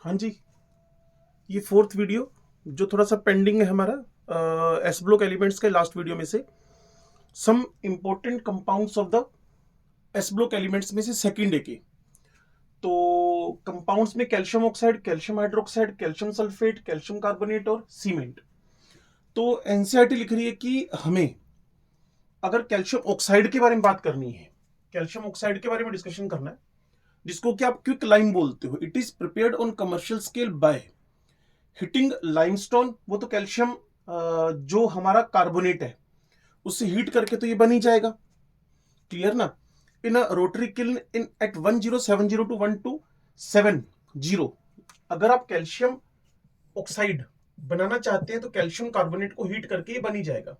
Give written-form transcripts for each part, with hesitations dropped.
हाँ जी, ये fourth video जो थोड़ा सा पेंडिंग है हमारा एस ब्लॉक एलिमेंट्स के लास्ट वीडियो में से some important compounds of the S block elements में से सेकंड डे के। तो कंपाउंड्स में calcium oxide, calcium hydroxide, calcium sulphate, calcium carbonate और सीमेंट। तो एनसीईआरटी लिख रही है कि हमें अगर कैल्शियम ऑक्साइड के बारे में बात करनी है, कैल्शियम ऑक्साइड के बारे में डिस्कशन करना है, जिसको कि आप क्विक लाइम बोलते हो। It is prepared on commercial scale by heating limestone. वो तो कैल्शियम जो हमारा कार्बोनेट है उससे हीट करके तो ये बन ही जाएगा, क्लियर ना। In a rotary kiln in at 1070 to 1270, अगर आप कैल्शियम ऑक्साइड बनाना चाहते हैं तो कैल्शियम कार्बोनेट को हीट करके ये बन ही जाएगा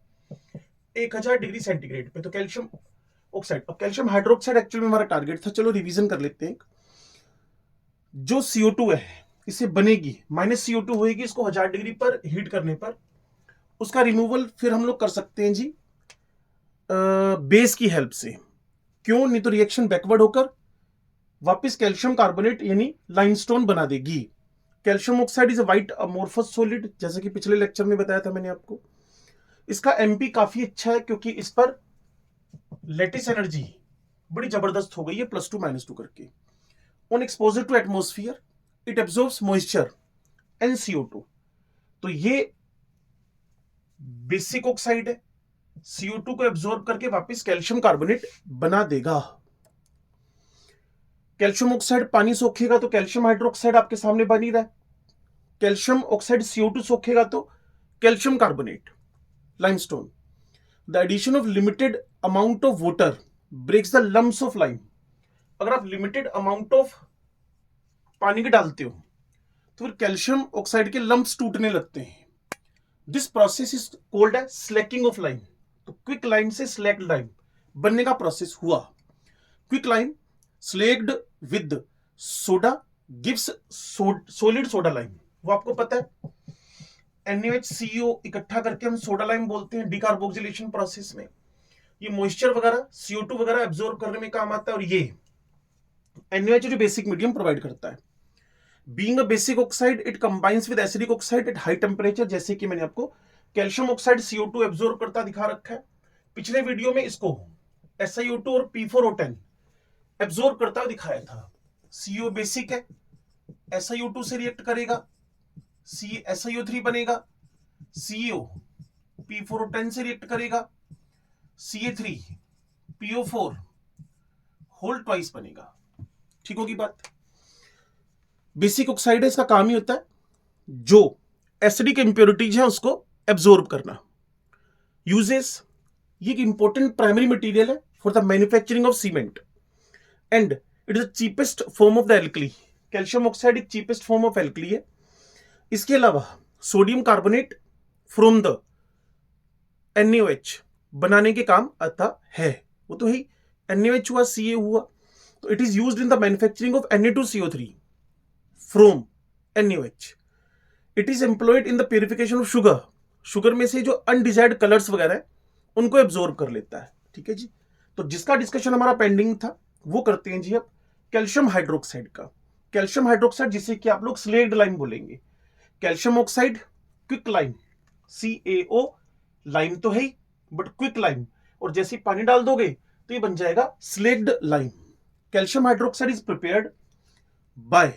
1000 डिग्री सेंटीग्रेड पे। तो कैल्शियम ऑक्साइड, अब कैल्शियम हाइड्रोक्साइड एक्चुअली में हमारा टारगेट था। चलो रिवीजन कर लेते हैं। जो CO2 है इसे बनेगी, माइनस CO2 होगी इसको 1000 डिग्री पर हीट करने पर। उसका रिमूवल फिर हम लोग कर सकते हैं जी बेस की हेल्प से। क्यों? नहीं तो रिएक्शन बैकवर्ड होकर वापस कैल्शियम कार्बोनेट यानी लाइमस्टोन बना देगी। Calcium oxide is a white amorphous solid, जैसे कि पिछले लेक्चर में बताया था मैंने आपको। इसका एमपी काफी अच्छा है क्योंकि इस पर लेटिस एनर्जी बड़ी जबरदस्त हो गई है, +2 -2 करके। On exposure to atmosphere it absorbs moisture and CO2। तो ये बेसिक ऑक्साइड है, CO2 को एब्जॉर्ब करके वापस कैल्शियम कार्बोनेट बना देगा। कैल्शियम ऑक्साइड पानी सोखेगा तो कैल्शियम हाइड्रोक्साइड आपके सामने बन ही रहा है। कैल्शियम ऑक्साइड CO2 सोखेगा तो calcium carbonate limestone. The addition of limited amount of water breaks the lumps of lime. अगर आप लिमिटेड अमाउंट ऑफ पानी के डालते हो तो फिर कैल्शियम ऑक्साइड के लम्स टूटने लगते हैं। दिस प्रोसेस इज कॉल्ड है स्लैकिंग ऑफ लाइम। तो क्विक लाइम से स्लैक लाइम बनने का प्रोसेस हुआ। Quick lime slaked with soda gives solid soda lime. वो आपको पता है, NaHCO इकट्ठा करके हम सोडा लाइम बोलते हैं डिकार्बोक्सिलेशन प्रोसेस में। ये मॉइस्चर वगैरह CO2 वगैरह एब्जॉर्ब करने में काम आता है। और ये NaOH जो बेसिक मीडियम प्रोवाइड करता है। Being a basic oxide it combines with acidic oxide at high temperature. जैसे कि मैंने आपको कैल्शियम ऑक्साइड CO2 एब्जॉर्ब करता दिखा रखा है। पिछले वीडियो में इसको SiO2 और P4O10 एब्जॉर्ब करता हुआ दिखाया था। CO बेसिक है, SiO2 से रिएक्ट करेगा, SiO3 बनेगा। CO P4O10 से रिएक्ट करेगा, Ca3 PO4 होल ट्वाइस बनेगा। ठीक होगी बात। बेसिक ऑक्साइड है, इसका काम ही होता है जो एसिडिक इंप्योरिटीज है उसको एब्जॉर्ब करना। यूजेस, ये एक इंपॉर्टेंट प्राइमरी मटेरियल है for the manufacturing of cement and it is the cheapest form of the alkali. Calcium oxide एक चीपेस्ट फॉर्म ऑफ एल्कली है। इसके अलावा sodium carbonate from the NaOH बनाने के काम आता है। वो तो ही NaOH हुआ, Ca हुआ, तो it is used in the manufacturing of Na2CO3 from NaOH। It is employed in the purification of sugar. Sugar में से जो अनडिजायर्ड कलर्स वगैरह है उनको एब्जॉर्ब कर लेता है। ठीक है जी। तो जिसका डिस्कशन हमारा पेंडिंग था वो करते हैं जी अब कैल्शियम हाइड्रोक्साइड का। कैल्शियम हाइड्रोक्साइड जिसे कि आप लोग स्लेक्ड लाइम बोलेंगे। Calcium oxide quick lime, CaO lime तो है ही बट क्विक लाइम, और जैसे पानी डाल दोगे तो ये बन जाएगा slaked lime. Calcium hydroxide is prepared by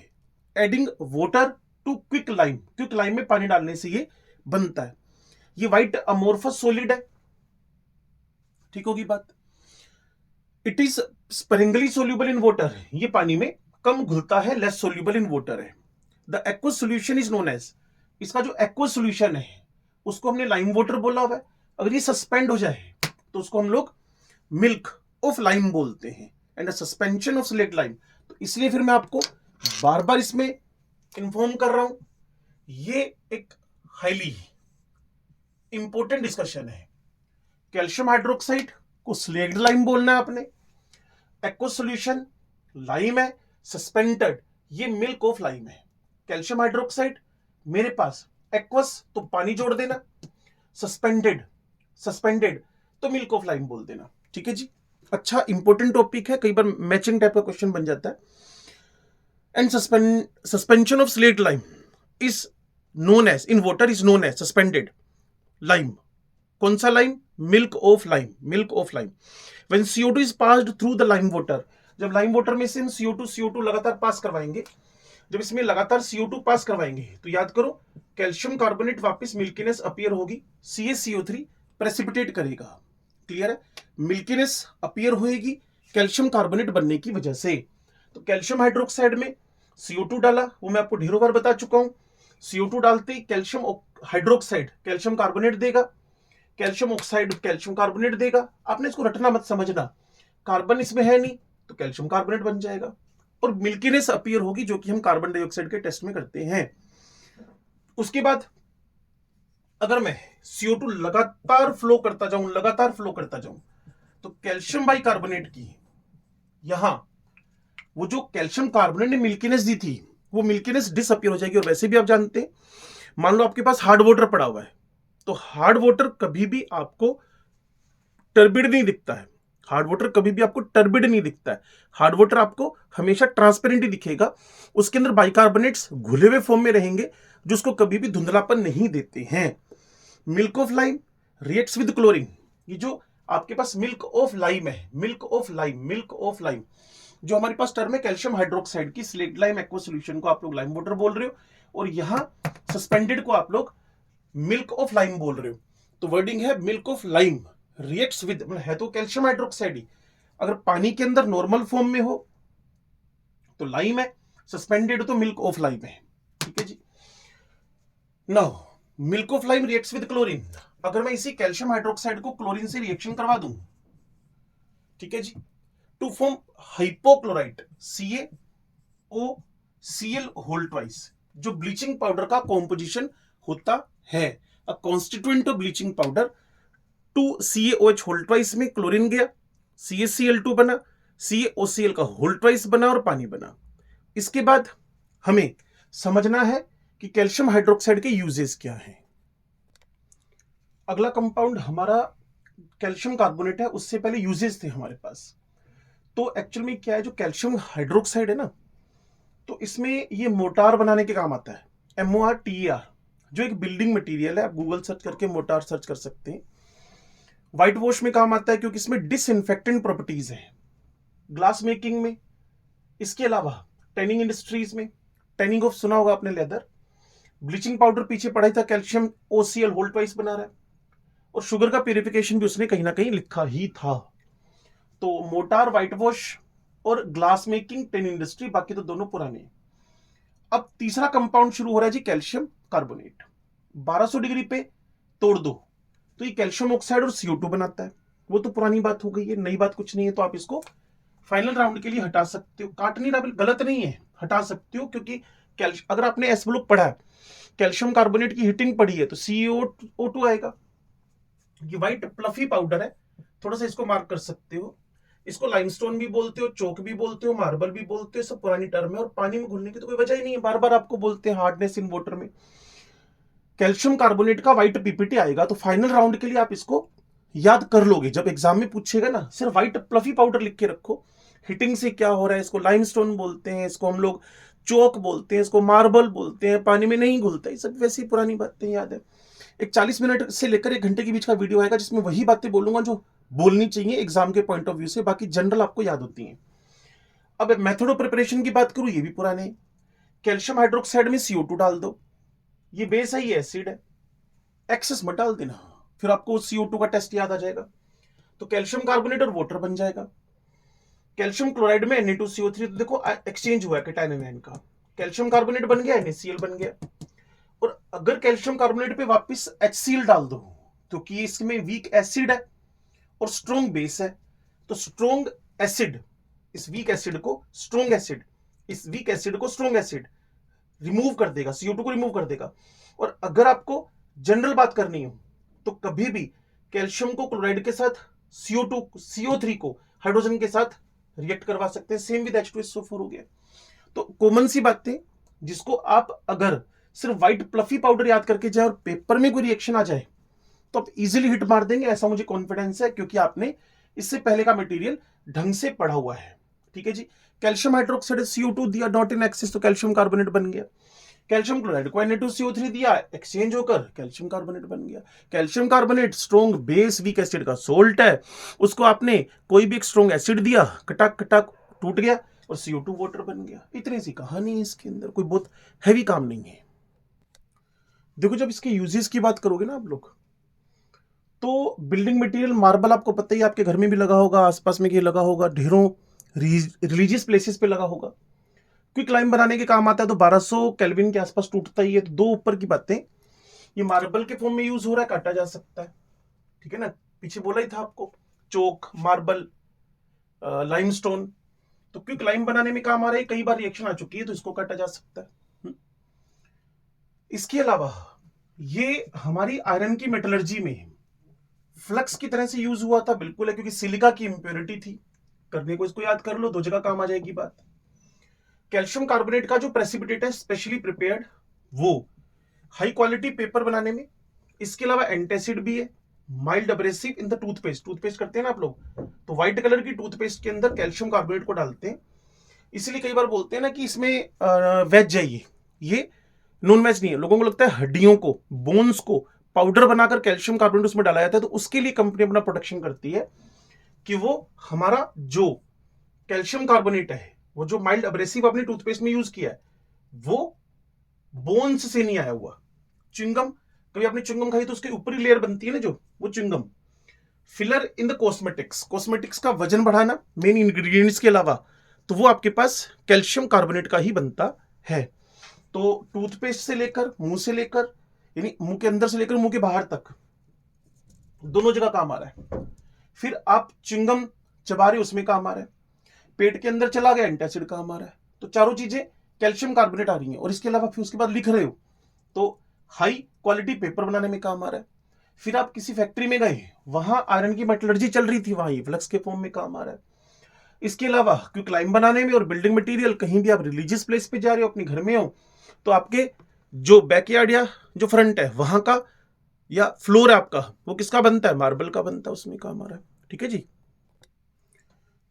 adding water to quicklime. Quicklime में पानी डालने से ये बनता है। ये व्हाइट अमोर्फस सॉलिड है। ठीक होगी बात। It is sparingly soluble in water. ये पानी में कम घुलता है, लेस सोल्यूबल इन वाटर है। The aqueous solution is known as, इसका जो एक्वस सोल्यूशन है उसको हमने लाइम वाटर बोला हुआ है। अगर ये सस्पेंड हो जाए तो उसको हम लोग मिल्क ऑफ लाइम बोलते हैं and suspension of slaked lime. तो इसलिए फिर मैं आपको बार बार इसमें इंफॉर्म कर रहा हूं, ये एक हाईली इंपॉर्टेंट डिस्कशन है। कैल्शियम हाइड्रोक्साइड को स्लेक्ड लाइम बोलना है आपने। एक्वस सॉल्यूशन लाइम है, सस्पेंडेड ये मिल्क ऑफ लाइम है। कैल्शियम हाइड्रोक्साइड मेरे पास एक्वस तो पानी जोड़ देना, सस्पेंडेड सस्पेंडेड तो मिल्क ऑफ लाइम बोल देना। ठीक है जी। अच्छा इंपॉर्टेंट टॉपिक है, कई बार मैचिंग टाइप का क्वेश्चन बन जाता है। and suspension of slaked lime is known as, in water is known as suspended lime. कौन सा lime? Milk of lime, milk of lime. When CO2 is passed through the lime water, जब lime water में से हम CO2 लगातार पास करवाएंगे, जब इसमें लगातार CO2 पास करवाएंगे तो याद करो कैल्शियम कार्बोनेट वापस मिल्कीनेस अपीयर होगी, CaCO3 प्रेसिपिटेट करेगा. क्लियर है? मिल्कीनेस अपीयर होगी कैल्शियम कार्बोनेट बनने की वजह से. तो कैल्शियम हाइड्रोक्साइड में CO2 डाला, वो मैं आपको ढेरों बार बता चुका हूं. CO2 डालते ही कैल्शियम हाइड्रोक्साइड कैल्शियम कार्बोनेट देगा, कैल्शियम ऑक्साइड कैल्शियम कार्बोनेट देगा. आपने इसको रटना मत समझना, कार्बन इसमें है नहीं तो कैल्शियम कार्बोनेट बन जाएगा और मिल्कीनेस अपीयर होगी, जो कि हम कार्बन डाइऑक्साइड के टेस्ट में करते हैं. उसके बाद अगर मैं CO2 लगातार फ्लो करता जाऊं तो कैल्शियम बाइकार्बोनेट की यहां वो जो कैल्शियम कार्बोनेट ने मिल्कीनेस दी थी वो मिल्कीनेस डिसअपीयर हो जाएगी. और वैसे भी आप जानते हैं, मान लो आपके पास हार्ड वाटर पड़ा हुआ है तो हार्ड वाटर कभी भी आपको टर्बिड नहीं दिखता है. हार्ड वाटर कभी भी आपको टर्बिड नहीं दिखता है. हार्ड वाटर आपको हमेशा ट्रांसपेरेंट ही दिखेगा. उसके अंदर बाइकार्बोनेट्स घुले हुए फॉर्म में रहेंगे जो उसको कभी भी धुंधलापन नहीं देते हैं. Milk of lime reacts with chlorine. ये जो आपके पास मिल्क ऑफ लाइम है, मिल्क ऑफ लाइम जो हमारे पास टर्म है कैल्शियम हाइड्रोक्साइड की, स्लेक्ड लाइम एक्वा सॉल्यूशन को आप लोग लाइम वाटर बोल रहे हो और यहां सस्पेंडेड को आप लोग मिल्क ऑफ लाइम बोल रहे हो. तो वर्डिंग है milk of lime reacts with, है तो कैल्शियम हाइड्रोक्साइड ही, अगर पानी के अंदर नॉर्मल फॉर्म में हो तो लाइम है, सस्पेंडेड तो मिल्क ऑफ लाइम है. ठीक है जी. Now milk of lime reacts with chlorine. अगर मैं इसी कैल्शियम हाइड्रोक्साइड को क्लोरीन से रिएक्शन करवा दूं, ठीक है जी, to form hypochlorite CaOCl whole twice, जो ब्लीचिंग पाउडर का कॉम्पोजिशन होता है. A constituent of bleaching powder to CaOH whole twice में क्लोरीन गया, CaCl2 बना, CaOCl का होल ट्वाइस बना और पानी बना. इसके बाद हमें समझना है कि कैल्शियम हाइड्रोक्साइड के यूजेस क्या हैं. अगला कंपाउंड हमारा कैल्शियम कार्बोनेट है, उससे पहले यूजेस थे हमारे पास. तो एक्चुअल में क्या है, जो कैल्शियम हाइड्रोक्साइड है ना, तो इसमें ये मोटार बनाने के काम आता है. MORTAR जो एक बिल्डिंग मटेरियल है, आप गूगल सर्च करके मोटार सर्च कर सकते हैं. व्हाइट वॉश में काम आता है क्योंकि इसमें डिसइंफेक्टेंट प्रॉपर्टीज है. ग्लास मेकिंग में, इसके अलावा टैनिंग इंडस्ट्रीज में, टैनिंग ऑफ सुना होगा आपने, लेदर. ब्लीचिंग पाउडर पीछे पढ़ा ही था, कैल्शियम OCl होल ट्वाइस बना रहा है. और शुगर का प्यूरिफिकेशन भी उसने कहीं ना कहीं लिखा ही था. तो मोटार, व्हाइट वॉश और ग्लास मेकिंग, टेन इंडस्ट्री, बाकी तो दोनों पुराने हैं. अब तीसरा कंपाउंड शुरू हो रहा है जी, कैल्शियम कार्बोनेट. 1200 डिग्री पे तोड़ दो तो ये कैल्शियम ऑक्साइड और CO2 बनाता है. वो तो पुरानी बात हो गई है, नई बात कुछ नहीं है. तो आप इसको फाइनल राउंड के लिए हटा सकते हो. काट नहीं रहा, गलत नहीं है, हटा सकते हो. क्योंकि अगर आपने एस ब्लॉक पढ़ा है, कैल्शियम कार्बोनेट की हीटिंग पढ़ी है, तो CO2 आएगा. ये व्हाइट प्लफी पाउडर है, थोड़ा सा इसको मार्क कर सकते हो. इसको लाइमस्टोन भी बोलते हो, चोक भी बोलते हो, मार्बल भी बोलते हो, सब पुरानी टर्म है. और पानी में घुलने की तो कोई वजह ही नहीं है, बार बार आपको बोलते हैं हार्डनेस इन वाटर में. कैल्शियम कार्बोनेट का व्हाइट PPT आएगा, तो फाइनल राउंड के लिए आप इसको याद कर लोगे. जब एग्जाम में पूछेगा ना, सिर्फ व्हाइट प्लफी पाउडर लिख के रखो. हिटिंग से क्या हो रहा है, इसको लाइमस्टोन बोलते हैं, इसको हम लोग चोक बोलते हैं, इसको मार्बल बोलते हैं, पानी में नहीं घुलता. ये सब वैसी पुरानी बातें याद है. एक 40 मिनट से लेकर 1 घंटे के बीच का वीडियो आएगा जिसमें वही बातें बोलूंगा जो बोलनी चाहिए एग्जाम के पॉइंट ऑफ व्यू से, बाकी जनरल आपको याद होती हैं. अब मेथड ऑफ प्रिपरेशन की बात करूं, ये भी पुराने. कैल्शियम हाइड्रोक्साइड में CO2 डाल दो, ये बेस है, ये एसिड है, एक्सेस मत डाल देना, फिर आपको CO2 का टेस्ट याद आ जाएगा. तो कैल्शियम कार्बोनेट और वाटर बन जाएगा. कैल्शियम क्लोराइड में Na2CO3, तो देखो एक्सचेंज हुआ है कैटायन एनायन का. कैल्शियम कार्बोनेट बन गया, NaCl बन गया. और अगर कैल्शियम कार्बोनेट पे वापस HCl डाल दो, क्योंकि इसमें वीक एसिड है और स्ट्रॉन्ग बेस है, तो स्ट्रॉन्ग एसिड इस वीक एसिड को स्ट्रॉन्ग एसिड, इस वीक एसिड को स्ट्रॉन्ग एसिड रिमूव कर देगा, CO2 को रिमूव कर देगा. और अगर आपको जनरल बात करनी हो तो कभी भी कैल्शियम को क्लोराइड के साथ CO3 को हाइड्रोजन के साथ रिएक्ट करवा सकते हैं. सेम विद H2SO4 हो गया. तो कॉमन सी बातें जिसको आप अगर सिर्फ व्हाइट प्लफी पाउडर याद करके जाए और पेपर में कोई रिएक्शन आ जाए तो आप इजीली हिट मार देंगे, ऐसा मुझे कॉन्फिडेंस है, क्योंकि आपने इससे पहले का मटेरियल ढंग से पढ़ा हुआ है. ठीक है जी. कैल्शियम हाइड्रोक्साइड CO2 दिया नॉट इन एक्सेस तो कैल्शियम कार्बोनेट बन गया। कैल्शियम क्लोराइड को Na2CO3 दिया, एक्सचेंज होकर कैल्शियम कार्बोनेट बन गया। Calcium carbonate strong base weak acid का सोल्ट है, उसको आपने कोई भी एक स्ट्रॉन्ग एसिड दिया, कटक कटक टूट गया और CO2 वाटर बन गया। इतनी सी कहानी है इसके अंदर, कोई बहुत हैवी काम नहीं है। देखो जब इसके यूजेस की बात करोगे ना आप लोग, तो बिल्डिंग मटेरियल मार्बल आपको पता ही, आपके घर में भी लगा होगा, आसपास में ये लगा होगा, ढेरों रिलीजियस प्लेसेस पे लगा होगा। क्विक लाइम बनाने के काम आता है, तो 1200 केल्विन के आसपास टूटता ही है। तो दो ऊपर की बातें, ये मार्बल के फॉर्म में यूज हो रहा है, काटा जा सकता है, ठीक है ना, पीछे बोला ही था आपको, चोक, मार्बल, लाइमस्टोन, तो क्विक लाइम बनाने में काम आ रहा है, कई बार रिएक्शन आ चुकी है तो इसको काटा जा सकता है। इसके अलावा ये हमारी आयरन की मेटलर्जी में फ्लक्स की तरह से यूज हुआ था, बिल्कुल है, क्योंकि सिलिका की इंप्योरिटी थी। करने को इसको याद कर लो, दो जगह काम आ जाएगी बात। कैल्शियम कार्बोनेट का जो प्रेसिपिटेट है स्पेशली प्रिपेयर्ड, वो हाई क्वालिटी पेपर बनाने में, इसके अलावा एंटासिड भी है, mild abrasive in the toothpaste. Toothpaste करते हैं ना आप लोग, तो व्हाइट कलर की टूथपेस्ट के अंदर कैल्शियम कार्बोनेट को डालते हैं, इसलिए कई बार बोलते हैं ना कि इसमें वेज है, ये नॉन वेज नहीं है। लोगों को लगता है हड्डियों को, बोन्स को पाउडर बनाकर कैल्शियम कार्बोनेट उसमें डाला जाता है, तो उसके लिए कंपनी अपना प्रोडक्शन करती है कि वो हमारा जो कैल्शियम कार्बोनेट है, वो जो माइल्ड अब्रेसिव आपने टूथपेस्ट में यूज किया है, वो बोन्स से नहीं आया हुआ। च्युइंगम, कभी आपने च्युइंगम खाई तो उसके ऊपरी लेयर बनती है ना जो, वो chewing gum. Filler in the cosmetics, cosmetics का वजन बढ़ाना मेन इंग्रेडिएंट्स के अलावा, तो वो आपके पास कैल्शियम कार्बोनेट का ही बनता है। तो टूथपेस्ट से लेकर, मुंह से लेकर, यानी मुंह के अंदर से लेकर मुंह के बाहर तक, दोनों जगह काम आ रहा है। फिर आप च्युइंगम चबा रहे हो, उसमें काम आ रहा है। पेट के अंदर चला गया, एंटासिड काम आ रहा है। तो चारों चीजें कैल्शियम कार्बोनेट आ रही हैं, और इसके अलावा फिर उसके बाद लिख रहे हो तो हाई क्वालिटी पेपर बनाने में काम आ रहा है। फिर आप किसी फैक्ट्री में गए, वहां आयरन की मेटलर्जी चल रही थी, वहां ये फ्लक्स के फॉर्म में काम आ रहा है। इसके अलावा क्विक लाइम बनाने में और बिल्डिंग मटेरियल, कहीं भी आप रिलीजियस प्लेस पे जा रहे हो, अपने घर में हो, तो आपके जो बैकयार्ड या जो फ्रंट है वहां का, या फ्लोर है आपका, वो किसका बनता है, मार्बल का बनता है, उसमें काम आ रहा है। ठीक है जी।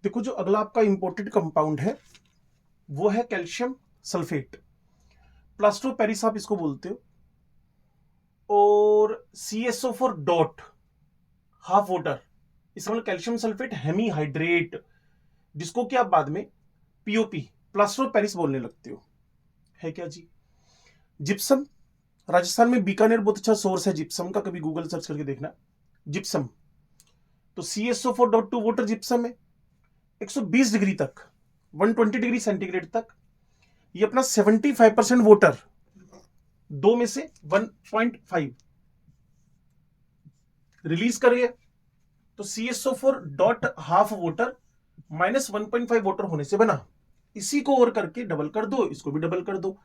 देखो जो अगला आपका इंपोर्टेड कंपाउंड है, वो है calcium sulphate, plaster of Paris आप इसको बोलते हो, और CSO4 डॉट हाफ वाटर, इसका मतलब कैल्शियम सल्फेट हेमीहाइड्रेट, जिसको कि आप बाद में POP, प्लास्टर ऑफ पेरिस बोलने लगते हो, है क्या जी। जिप्सम, राजस्थान में बीकानेर बहुत अच्छा सोर्स है जिप्सम का, कभी गूगल सर्च करके देखना, जिप्सम। तो CSO4.2 वाटर जिप्सम है, 120 डिग्री तक, 120 डिग्री सेंटीग्रेड तक, ये अपना 75% वाटर, दो में से 1.5 रिलीज करिए, तो CSO4 dot half water minus 1.5 water होने से बना। इसी को और करके डबल कर दो, इसको भी डबल कर दो,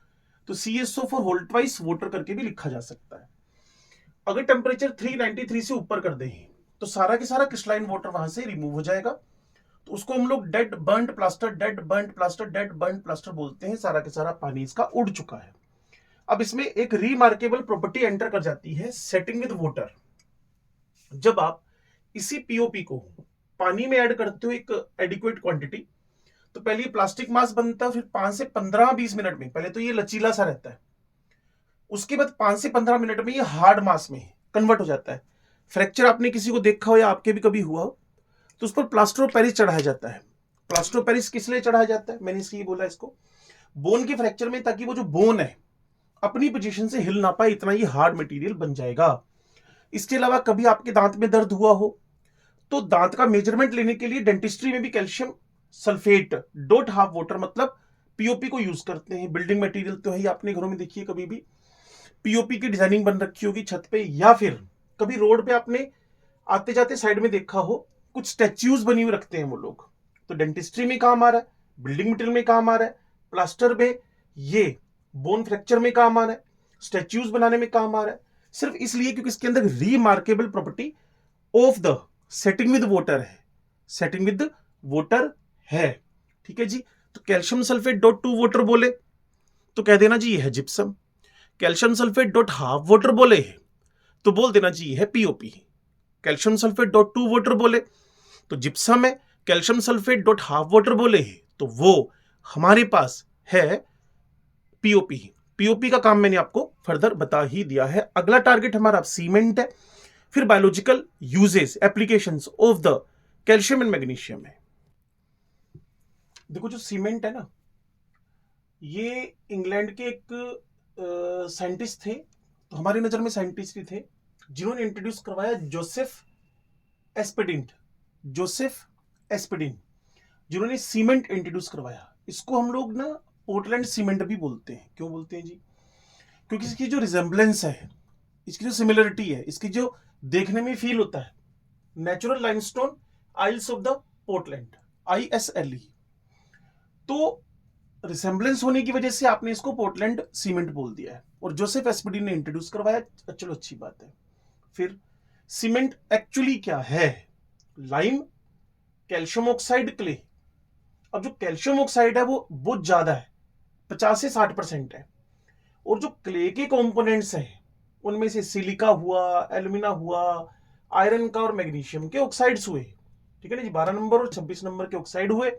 तो CSO4 होल ट्वाइस वाटर करके भी लिखा जा सकता है। अगर टेम्परेचर 393 से ऊपर कर दें, तो सारा के सारा क्रिस्टलाइन वाटर वहां से रिमूव हो जाएगा, तो उसको हम लोग dead burned plaster, dead burned plaster, dead burned plaster बोलते हैं। सारा के सारा पानी इसका उड़ चुका है। अब इसमें एक रिमार्केबल प्रॉपर्टी एंटर कर जाती है, सेटिंग विद वाटर। जब आप इसी POP को पानी में ऐड करते हो एक एडिक्वेट क्वांटिटी, तो पहले ये प्लास्टिक मास बनता है, फिर 5 से 15-20 मिनट में पहले तो ये लचीला सा रहता है, उसके बाद 5 से 15 मिनट में ये हार्ड मास में कन्वर्ट हो जाता है। फ्रैक्चर आपने किसी को देखा हो या आपके भी कभी हुआ हो, तो उस पर प्लास्टर ऑफ पेरिस चढ़ाया जाता है। प्लास्टर ऑफ पेरिस किस लिए चढ़ाया जाता है, मैंने इसलिए बोला इसको, बोन के फ्रैक्चर में, ताकि वो जो बोन है अपनी पोजीशन से हिल ना पाए, इतना ही हार्ड मटेरियल बन जाएगा। इसके अलावा कभी आपके दांत में दर्द हुआ हो, तो दांत का मेजरमेंट लेने के लिए डेंटिस्ट्री में भी calcium sulphate dot half water मतलब POP को यूज करते हैं। बिल्डिंग मटेरियल तो है, आपने घरों में देखिए, कभी भी POP की डिजाइनिंग बन रखी होगी छत पे, या फिर कभी रोड पे आपने आते जाते साइड में देखा हो, कुछ स्टैच्यूज बनी हुई रखते हैं वो लोग, तो डेंटिस्ट्री में काम आ रहा है, बिल्डिंग मटेरियल में काम आ रहा है, प्लास्टर में, ये बोन फ्रैक्चर में काम आ रहा है, स्टैच्यूज बनाने में काम आ रहा है, सिर्फ इसलिए क्योंकि इसके अंदर remarkable property of the setting with water है, सेटिंग विद वाटर है। ठीक है जी। तो calcium sulphate dot two water बोले तो कह देना जी ये है gypsum. Calcium sulphate dot half water बोले तो बोल देना जी ये है POP। Calcium sulphate dot two water बोले तो जिप्सम है, calcium sulphate dot half water बोले तो वो हमारे पास है पीओपी। पीओपी का काम मैंने आपको फर्दर बता ही दिया है। अगला टारगेट हमारा सीमेंट है, फिर biological uses applications of the calcium and magnesium है। देखो जो सीमेंट है ना, ये इंग्लैंड के एक साइंटिस्ट थे, तो हमारी नजर में साइंटिस्ट ही थे, जिन्होंने इंट्रोड्यूस करवाया जोसेफ एस्पेडिंट। जोसेफ एस्पेडिन जिन्होंने सीमेंट इंट्रोड्यूस करवाया। इसको हम लोग ना पोर्टलैंड सीमेंट भी बोलते हैं। क्यों बोलते हैं जी? क्योंकि इसकी जो रिजेम्बलेंस है, इसकी जो सिमिलरिटी है, इसकी जो देखने में फील होता है, natural limestone isles of the Portland, ISLE। तो रिसेम्बलेंस होने की वजह से आपने इसको पोर्टलैंड सीमेंट बोल दिया है, और जोसेफ एस्पेडिन ने इंट्रोड्यूस करवाया। चलो अच्छी बात है। फिर सीमेंट एक्चुअली क्या है? Lime, calcium oxide, clay. अब जो कैल्शियम ऑक्साइड है वो बहुत ज्यादा है, 50 से 60% है, और जो क्ले के कंपोनेंट्स हैं उनमें से सिलिका हुआ, एल्यूमिना हुआ, आयरन का और मैग्नीशियम के ऑक्साइड्स हुए। ठीक है ना जी? 12 नंबर और 26 नंबर के ऑक्साइड हुए,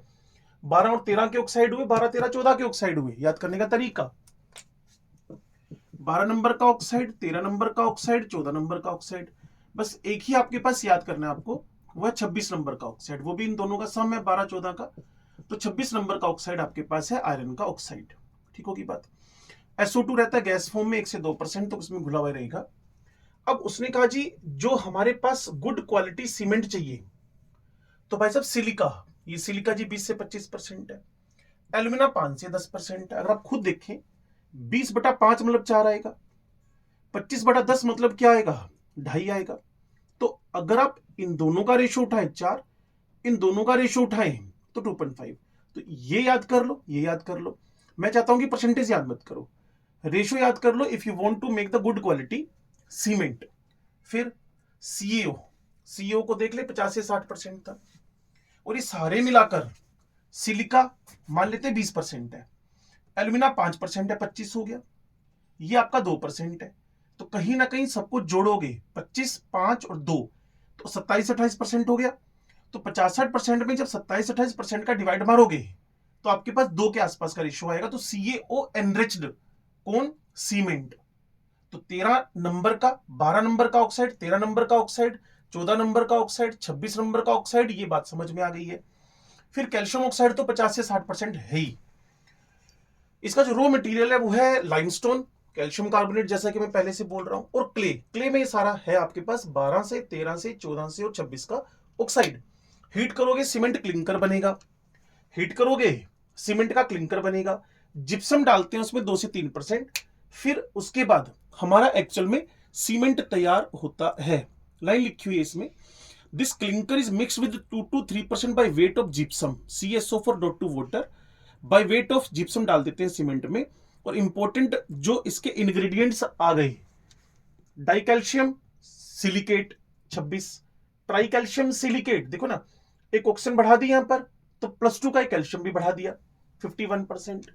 12 और 13 के ऑक्साइड हुए, 12, 13, 14 के ऑक्साइड हुए। याद करने का तरीका, 12 नंबर का ऑक्साइड, 13 नंबर का ऑक्साइड, 14 नंबर का ऑक्साइड। बस एक ही आपके पास याद करना है आपको, वह 26 नंबर का ऑक्साइड, वो भी इन दोनों का सम है 12, 14 का। तो 26 नंबर का ऑक्साइड आपके पास है आयरन का ऑक्साइड। ठीक होगी बात? SO2 रहता है गैस फॉर्म में 1 से 2%, तो उसमें घुला हुआ रहेगा। अब उसने कहा जी जो हमारे पास गुड क्वालिटी सीमेंट चाहिए, तो भाई साहब सिलिका, ये सिलिका जी 20 से 25% है, एल्यूमिना 5 से 10% है। अगर आप खुद देखें 20/5 मतलब 4 आएगा, 25/10 मतलब क्या आएगा? 2.5 आएगा। तो अगर आप इन दोनों का रेशो उठाएं 4, इन दोनों का रेशो उठाएं तो 2.5। तो ये याद कर लो, ये याद कर लो। मैं चाहता हूं कि परसेंटेज याद मत करो, रेशो याद कर लो, if you want to make the good quality cement. फिर सीएओ, सीएओ को देख ले 50 से 60% था, और ये सारे मिलाकर सिलिका मान लेते 20% है, एल्यूमिना 5% है, 25 हो गया, ये आपका 2% है। तो कहीं ना कहीं सब कुछ जोड़ोगे 25, 5 और 2, तो 27-28% हो गया। तो 50-60% में जब 27-28% का डिवाइड मारोगे तो आपके पास 2 के आसपास का रेशियो आएगा। तो CaO एनरिच्ड, कौन? सीमेंट। तो 13 नंबर का, 12 नंबर का ऑक्साइड, 13 नंबर का ऑक्साइड, 14 नंबर का ऑक्साइड, 26 नंबर का ऑक्साइड, ये बात समझ में आ गई है। फिर कैल्शियम ऑक्साइड तो 50 से 60% है ही। इसका जो रॉ मटेरियल है वो है लाइमस्टोन, कैल्शियम कार्बोनेट, जैसा कि मैं पहले से बोल रहा हूं, और क्ले। क्ले में ये सारा है आपके पास 12 से 13 से 14 से और 26 का ऑक्साइड। हीट करोगे सीमेंट क्लिंकर बनेगा, हीट करोगे सीमेंट का क्लिंकर बनेगा। जिप्सम डालते हैं उसमें 2 से 3%। फिर उसके बाद हमारा एक्चुअल में सीमेंट तैयार होता है। लाइन लिखी हुई है इसमें, this clinker is mix with 2 to 3% by weight of gypsum, CSO4 dot two water, by weight of gypsum डाल देते हैं सीमेंट में। और इंपॉर्टेंट जो इसके इंग्रेडिएंट्स आ गए, डाइकैल्शियम सिलिकेट 26, ट्राइकैल्शियम सिलिकेट, देखो ना एक ऑक्सीजन बढ़ा दी यहां पर, तो +2 का कैल्शियम भी बढ़ा दिया 51%।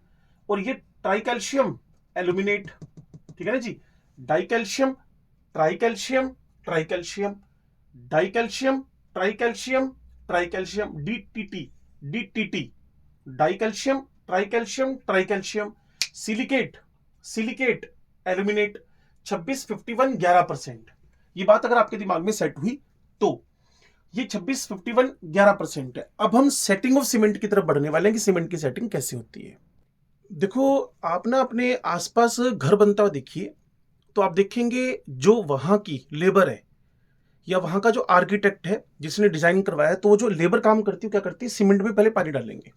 और ये ट्राइकैल्शियम एल्यूमिनेट, ठीक है ना जी? Dicalcium, tricalcium, tricalcium, dicalcium, tricalcium, tricalcium, DTT, DTT, dicalcium, tricalcium, tricalcium, silicate, silicate, aluminate, 26, 51, 11%। ये बात अगर आपके दिमाग में सेट हुई तो ये 26, 51, 11% है। अब हम सेटिंग ऑफ सीमेंट की तरफ बढ़ने वाले हैं कि सीमेंट की सेटिंग कैसे होती है। देखो आप ना अपने आसपास घर बनता हुआ देखिए, तो आप देखेंगे जो वहां की लेबर है या वहां का जो आर्किटेक्ट है जिसने डिजाइन करवाया है, तो वो जो लेबर काम करती है क्या करती है, सीमेंट में पहले पानी डालेंगे।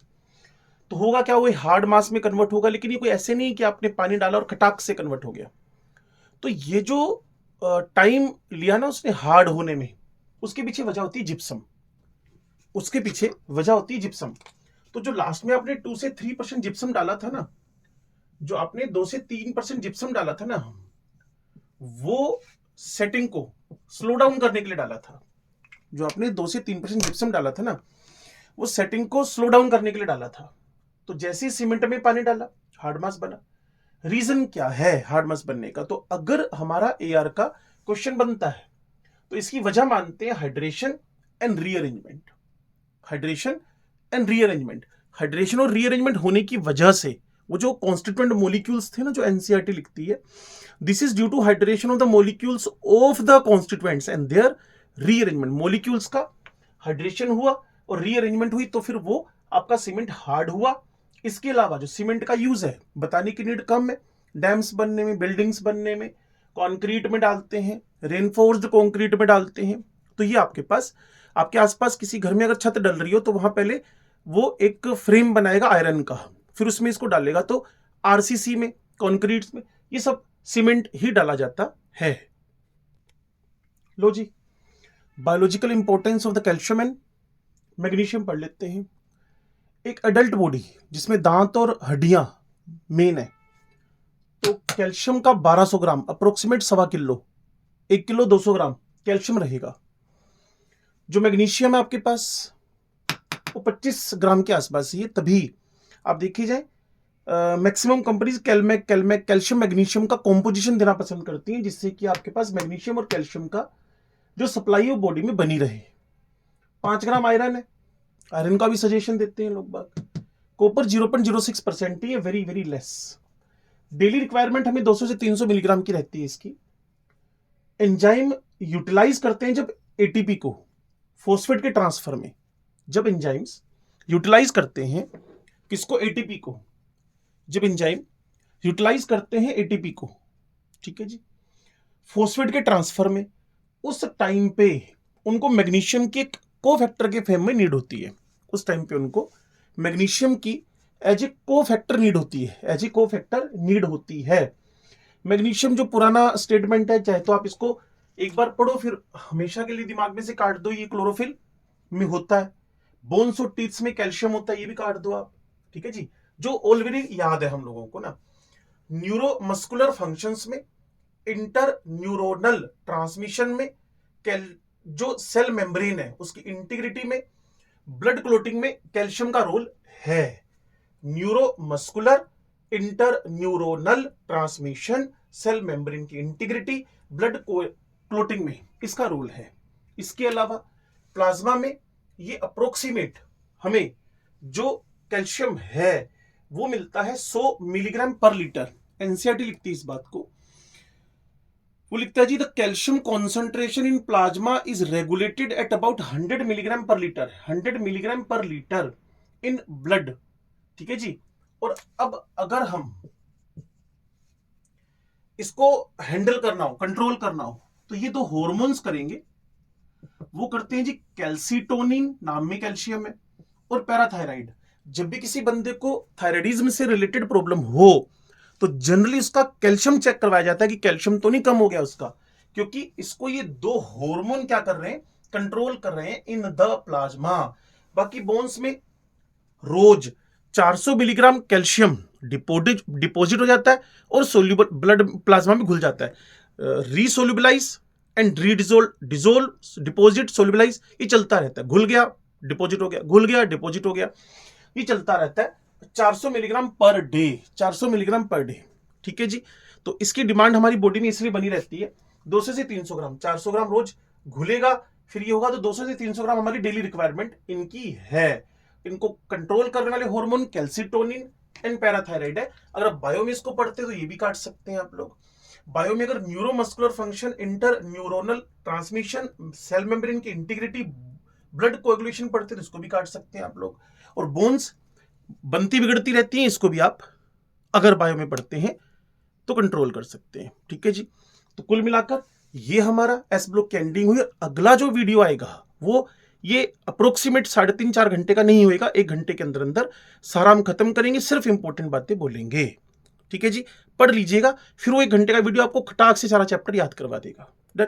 तो होगा क्या, वो हार्ड मास में कन्वर्ट होगा, लेकिन ये कोई ऐसे नहीं कि आपने पानी डाला और खटाक से कन्वर्ट हो गया। तो ये जो टाइम लिया ना उसने हार्ड होने में, उसके पीछे वजह होती है जिप्सम, उसके पीछे वजह होती है जिप्सम। तो जो लास्ट में आपने 2 से 3% जिप्सम डाला था ना, जो आपने 2 से 3% जिप्सम डाला था ना, वो सेटिंग को स्लो डाउन करने के लिए डाला था। जो आपने 2 से 3% जिप्सम डाला था ना, वो सेटिंग को स्लो डाउन करने के लिए डाला था। तो जैसे ही सीमेंट में पानी डाला हार्ड मास बना। रीजन क्या है हार्ड मास बनने का? तो अगर हमारा AR का क्वेश्चन बनता है तो इसकी वजह मानते हैं hydration and rearrangement. Hydration and rearrangement, hydration और रीअरेंजमेंट होने की वजह से वो जो कॉन्स्टिट्यूएंट मोलिक्यूल्स थे ना, जो एनसीईआरटी लिखती है, this is due to hydration of the molecules of the constituents and their rearrangement. Molecules का हाइड्रेशन हुआ और रीअरेंजमेंट हुई तो फिर वो आपका सीमेंट हार्ड हुआ। इसके अलावा जो सीमेंट का यूज है, बताने की नीड कम है, डैम्स बनने में, बिल्डिंग्स बनने में, कंक्रीट में डालते हैं, रेनफोर्स्ड कंक्रीट में डालते हैं। तो ये आपके पास, आपके आसपास किसी घर में अगर छत डल रही हो तो वहां पहले वो एक फ्रेम बनाएगा आयरन का, फिर उसमें इसको डालेगा, तो आरसीसी में, कंक्रीट में, ये सब सीमेंट ही डाला जाता है। लो जी, biological importance of the calcium and magnesium पढ़ लेते हैं। एक अडल्ट बॉडी जिसमें दांत और हड्डियां मेन है, तो कैल्शियम का 1200 gram approximate 1.25 kilo, 1 kilo 200 gram calcium रहेगा। जो मैग्नीशियम है आपके पास वो 25 ग्राम के आसपास ही है। तभी आप देखिए जाए मैक्सिमम कंपनीज कैल्शियम मैग्नीशियम का कॉम्पोजिशन देना पसंद करती हैं, जिससे कि आपके पास मैग्नीशियम और कैल्शियम का जो सप्लाई है बॉडी में बनी रहे। 5 ग्राम आयरन है, आयरन का भी सजेशन देते हैं लोग बाग। कॉपर 0.06% ही है, very very less. Daily requirement हमें 200 से 300 मिलीग्राम की रहती है इसकी। एंजाइम यूटिलाइज करते हैं जब एटीपी को फॉस्फेट के ट्रांसफर में, जब एंजाइम्स यूटिलाइज करते हैं किसको, एटीपी को, जब एंजाइम यूटिलाइज करते हैं एटीपी को, ठीक है जी, फॉस्फेट के ट्रांसफर में, उस टाइम पे उनको मैग्नीशियम के कोफैक्टर के फॉर्म में नीड होती है। उस टाइम पे उनको मैग्नीशियम की एज ए कोफैक्टर नीड होती है, एज ए कोफैक्टर नीड होती है। मैग्नीशियम जो पुराना स्टेटमेंट है, चाहे तो आप इसको एक बार पढ़ो फिर हमेशा के लिए दिमाग में से काट दो, ये क्लोरोफिल में होता है। बोन्स और टीथ्स में कैल्शियम होता है, ये भी काट दो आप, ठीक है जी, जो ऑलरेडी याद है हम लोगों को ना। न्यूरोमस्कुलर फंक्शंस में, इंटर न्यूरोनल ट्रांसमिशन में, जो सेल मेम्ब्रेन है उसकी इंटीग्रिटी में, ब्लड क्लोटिंग में कैल्शियम का रोल है। Neuromuscular, inter neuronal transmission, cell membrane की इंटीग्रिटी, ब्लड क्लोटिंग में इसका रोल है। इसके अलावा प्लाज्मा में ये अप्रोक्सीमेट हमें जो कैल्शियम है वो मिलता है 100 मिलीग्राम पर लीटर। एनसीईआरटी लिखती है इस बात को, वो लिखता है जी, the calcium concentration in plasma is regulated at about 100 milligram per litre, 100 milligram per litre in blood, ठीक है जी। और अब अगर हम इसको हैंडल करना हो, कंट्रोल करना हो, तो ये दो हॉर्मोन्स करेंगे। वो करते हैं जी कैल्सीटोनिन, नाम में कैल्शियम है, और पैराथायराइड। जब भी किसी बंदे को थायराइडिज्म से रिलेटेड प्रॉब्लम हो तो जनरली उसका कैल्शियम चेक करवाया जाता है कि कैल्शियम तो नहीं कम हो गया उसका, क्योंकि इसको ये दो हार्मोन क्या कर रहे हैं, कंट्रोल कर रहे हैं इन द प्लाज्मा। बाकी बोन्स में रोज 400 मिलीग्राम कैल्शियम डिपोजिट हो जाता है और सोल्यूबल ब्लड प्लाज्मा में घुल जाता है। रीसोल्यूबलाइज एंड डिजोल्व, डिपोजिट, सोल्यूबलाइज, ये चलता रहता है। घुल गया डिपोजिट हो गया, घुल गया डिपोजिट हो गया, ये चलता रहता है। 400 milligram per day, 400 milligram per day, ठीक है जी। तो इसकी डिमांड हमारी बॉडी में इसलिए बनी रहती है 200 से 300 ग्राम, 400 ग्राम रोज घुलेगा, फिर ये होगा, तो 200 से 300 ग्राम हमारी डेली रिक्वायरमेंट इनकी है। इनको कंट्रोल करने वाले हार्मोन कैल्सीटोनिन एंड पैराथायराइड है। अगर आप बायो में इसको पढ़ते तो ये भी काट सकते हैं आप लोग। बायो में अगर neuromuscular function, inter neuronal transmission, cell membrane की इंटीग्रिटी, ब्लड कोएगुलेशन पढ़ते तो इसको भी काट सकते हैं आप लोग। और बोन्स बनती बिगड़ती रहती हैं, इसको भी आप अगर बायो में पढ़ते हैं तो कंट्रोल कर सकते हैं, ठीक है जी। तो कुल मिलाकर ये हमारा एस ब्लॉक की एंडिंग हुई। अगला जो वीडियो आएगा वो ये अप्रोक्सीमेट 3.5-4 घंटे का नहीं होएगा, 1 घंटे के अंदर अंदर सारा हम खत्म करेंगे, सिर्फ इंपॉर्टेंट बातें बोलेंगे, ठीक है जी। पढ़ लीजिएगा, फिर वो 1 घंटे का वीडियो आपको खटाक से सारा चैप्टर याद करवा देगा। डन।